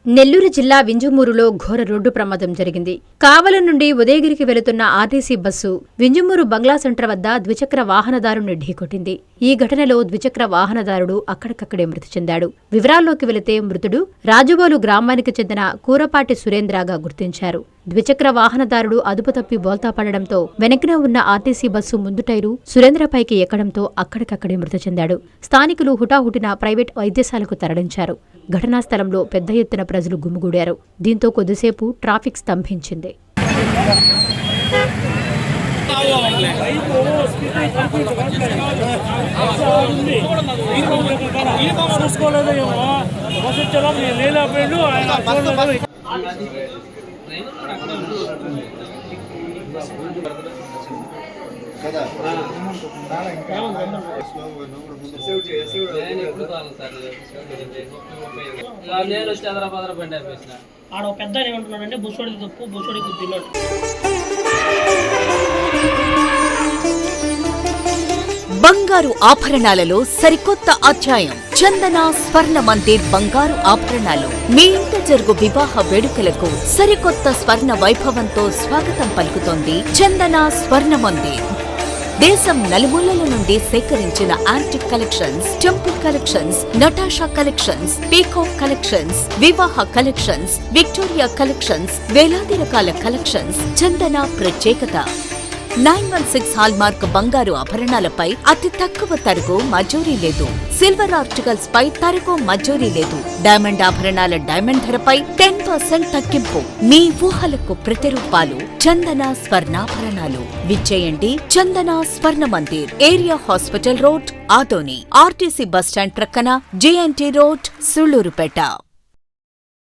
నెల్లూరు జిల్లా వింజమూరులో ఘోర రోడ్డు ప్రమాదం జరిగింది. కావలి నుండి ఉదయగిరికి వెళుతున్న ఆర్టీసీ బస్సు వింజమూరు బంగ్లా సెంటర్ వద్ద ద్విచక్ర వాహనదారుని ఢీకొట్టింది. ఈ ఘటనలో ద్విచక్ర వాహనదారుడు అక్కడికక్కడే మృతి చెందాడు. వివరాల్లోకి వెళితే మృతుడు రాజుబోలు గ్రామానికి చెందిన కూరపాటి సురేంద్రగా గుర్తించారు. ద్విచక్ర వాహనదారుడు అదుపు తప్పి బోల్తా పడడంతో వెనక్కిన ఉన్న ఆర్టీసీ బస్సు ముందు టైరు సురేంద్రపైకి ఎక్కడంతో అక్కడికక్కడే మృతి చెందాడు. స్థానికులు హుటాహుటిన ప్రైవేట్ వైద్యశాలకు తరలించారు. ఘటనా స్థలంలో పెద్ద ఎత్తున ప్రజలు గుమిగూడారు. దీంతో కొద్దిసేపు ట్రాఫిక్ స్తంభించింది. ఆడ పెద్ద ఏమంటున్నాడంటే బుసోడి తప్పు బుసోడి బుద్ధిలో బంగారు ఆభరణాలలో సరికొత్త అధ్యాయం. చందన స్వర్ణ మందిర్ బంగారు ఆభరణాలు. మీ ఇంట జరుగు వివాహ వేడుకలకు సరికొత్త స్వర్ణ వైభవంతో స్వాగతం పలుకుతోంది చందన స్వర్ణ మందిర్. దేశం నలుమూలల నుండి సేకరించిన antique collections, temple collections, Natasha collections, peacock collections, వివాహ కలెక్షన్స్, విక్టోరియా కలెక్షన్స్, వేలాది రకాల కలెక్షన్స్. చందన ప్రత్యేకత 916 హాల్మార్క్ బంగారు ఆభరణాలపై అతి తక్కువ తరుగు మజూరీ లేదు. సిల్వర్ ఆర్టికల్స్ పై తరుగు మజూరీ లేదు. డైమండ్ ఆభరణాల డైమండ్ ధరపై 10% తగ్గింపు. మీ ఊహలకు ప్రతిరూపాలు చందన స్వర్ణాభరణాలు. విచ్చేయండి చందన స్వర్ణ Mandir, area hospital road, Adoni, RTC bus stand ప్రక్కన, జేఎన్టీ రోడ్, సుళ్లూరుపేట.